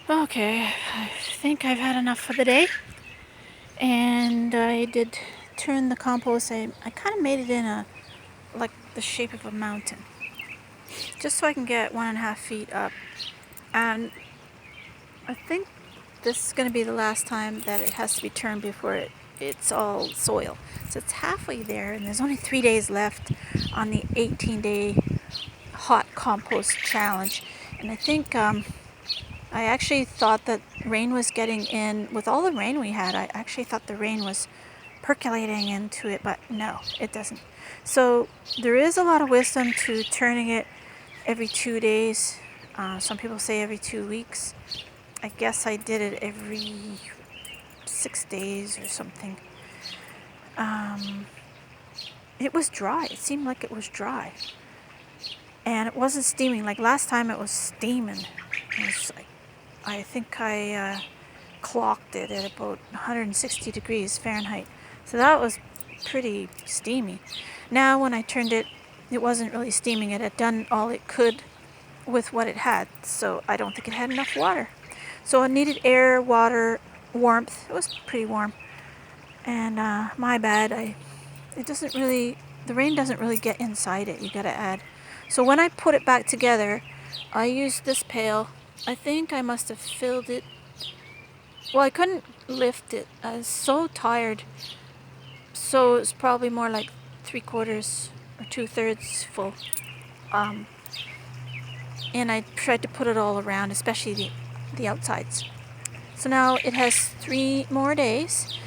Okay, I think I've had enough for the day. And I did turn the compost. I kind of made it in like the shape of a mountain, just so I can get 1.5 feet up. And I think this is going to be the last time that it has to be turned before it's all soil. So it's halfway there, and there's only 3 days left on the 18-day hot compost challenge. And I think I actually thought that rain was getting in. With all the rain we had, I actually thought the rain was percolating into it, but no, it doesn't. So there is a lot of wisdom to turning it every 2 days. Some people say every 2 weeks. I guess I did it every 6 days or something. It was dry. It seemed like it was dry. And it wasn't steaming. Like last time it was steaming. It was like, I think I clocked it at about 160 degrees Fahrenheit. So that was pretty steamy. Now when I turned it, it wasn't really steaming. It had done all it could with what it had. So I don't think it had enough water. So it needed air, water, warmth. It was pretty warm. And my bad. The rain doesn't really get inside it. You gotta add. So when I put it back together, I used this pail. I think I must have filled it. Well, I couldn't lift it. I was so tired. So it's probably more like 3/4 or 2/3 full. And I tried to put it all around, especially the outsides. So now it has 3 more days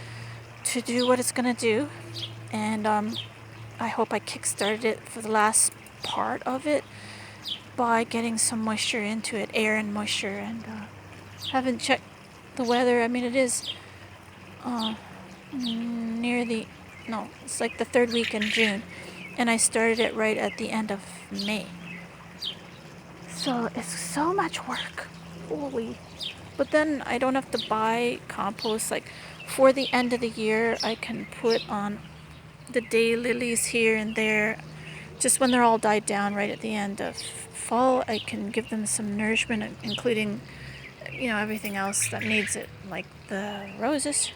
to do what it's gonna do. And I hope I kickstarted it for the last part of it by getting some moisture into it, air and moisture. And haven't checked the weather. I mean, it is it's like the 3rd week in June, and I started it right at the end of May. So it's so much work. Holy. But then I don't have to buy compost. Like for the end of the year, I can put on the daylilies here and there. Just when they're all died down right at the end of fall, I can give them some nourishment, including, everything else that needs it, like the roses.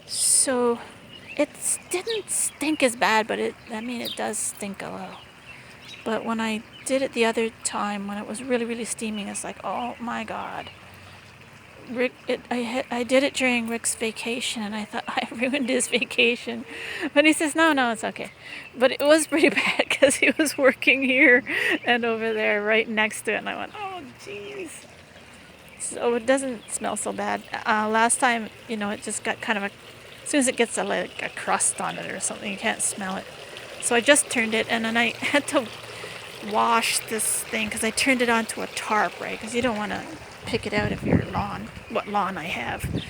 So it didn't stink as bad, but it does stink a little. But when I did it the other time, when it was really, really steaming, it's like, oh my God. I did it during Rick's vacation, and I thought I ruined his vacation. But he says, no, it's okay. But it was pretty bad because he was working here and over there right next to it. And I went, oh, jeez. So it doesn't smell so bad. Last time, it just got kind of as soon as it gets a crust on it or something, you can't smell it. So I just turned it, and then I had to wash this thing because I turned it onto a tarp, right? Because you don't want to pick it out of your lawn. What lawn I have.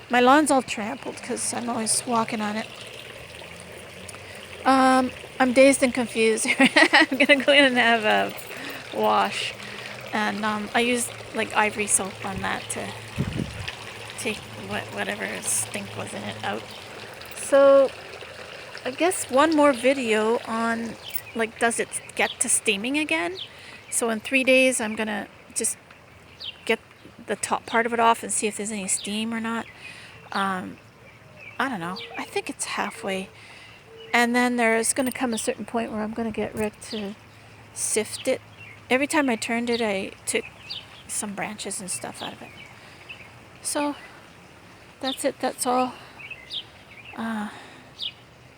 My lawn's all trampled because I'm always walking on it. I'm dazed and confused. I'm going to go in and have a wash. And I used like Ivory soap on that to take whatever stink was in it out. So I guess one more video on does it get to steaming again? So in 3 days I'm going to just get the top part of it off and see if there's any steam or not. I don't know. I think it's halfway. And then there's going to come a certain point where I'm going to get Rick to sift it. Every time I turned it, I took some branches and stuff out of it. So that's it. That's all.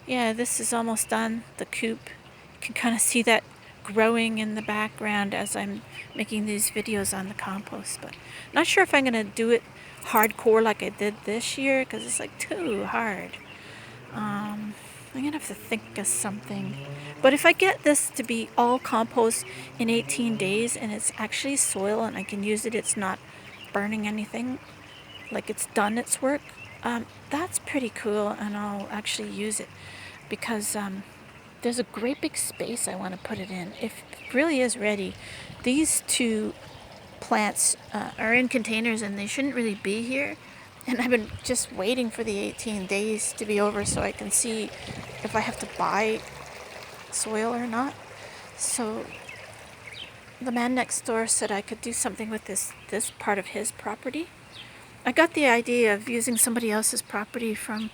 Yeah, this is almost done. The coop. You can kind of see that growing in the background as I'm making these videos on the compost. But not sure if I'm going to do it hardcore like I did this year because it's like too hard. I'm going to have to think of something. But if I get this to be all compost in 18 days and it's actually soil and I can use it, it's not burning anything, like it's done its work, that's pretty cool, and I'll actually use it because there's a great big space I want to put it in. If it really is ready, these 2 plants are in containers and they shouldn't really be here. And I've been just waiting for the 18 days to be over so I can see if I have to buy soil or not. So the man next door said I could do something with this part of his property. I got the idea of using somebody else's property from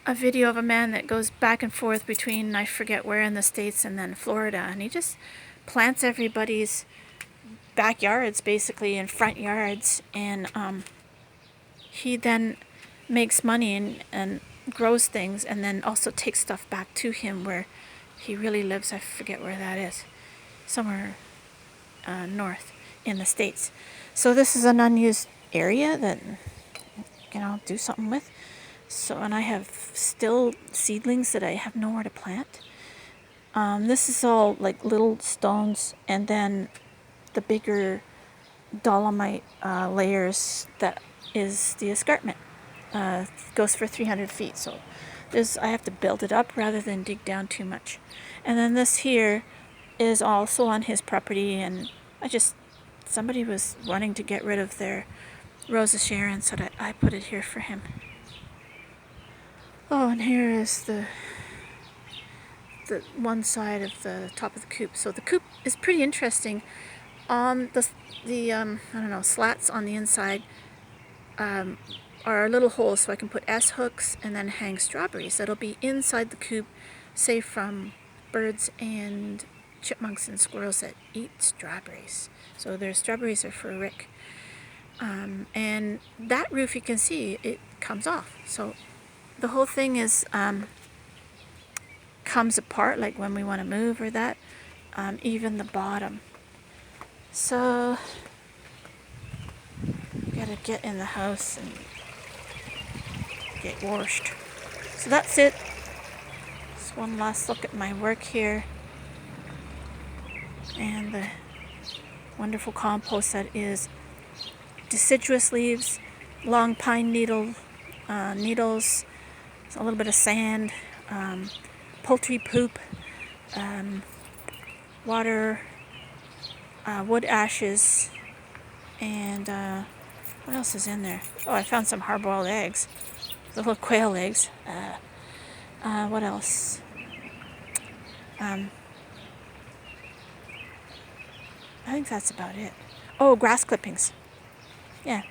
a video of a man that goes back and forth between, I forget where in the States, and then Florida, and he just plants everybody's backyards basically and front yards, and he then makes money and grows things, and then also takes stuff back to him where he really lives. I forget where that is, somewhere north in the States. So this is an unused area that do something with. So, and I have still seedlings that I have nowhere to plant. This is all like little stones, and then the bigger dolomite layers that is the escarpment. Goes for 300 feet, so I have to build it up rather than dig down too much. And then this here is also on his property, and somebody was wanting to get rid of their Rose of Sharon, so that I put it here for him. Oh, and here is the one side of the top of the coop. So the coop is pretty interesting. The slats on the inside are little holes, so I can put S hooks and then hang strawberries. That'll be inside the coop, safe from birds and chipmunks and squirrels that eat strawberries. So their strawberries are for Rick. And that roof, you can see, it comes off. So the whole thing is comes apart, like when we want to move or that. Even the bottom. So gotta get in the house and get washed. So that's it. Just one last look at my work here, and the wonderful compost that is deciduous leaves, long pine needles, a little bit of sand, poultry poop, water, wood ashes, and what else is in there? Oh, I found some hard-boiled eggs, the little quail eggs. What else? I think that's about it. Oh, grass clippings. Yeah,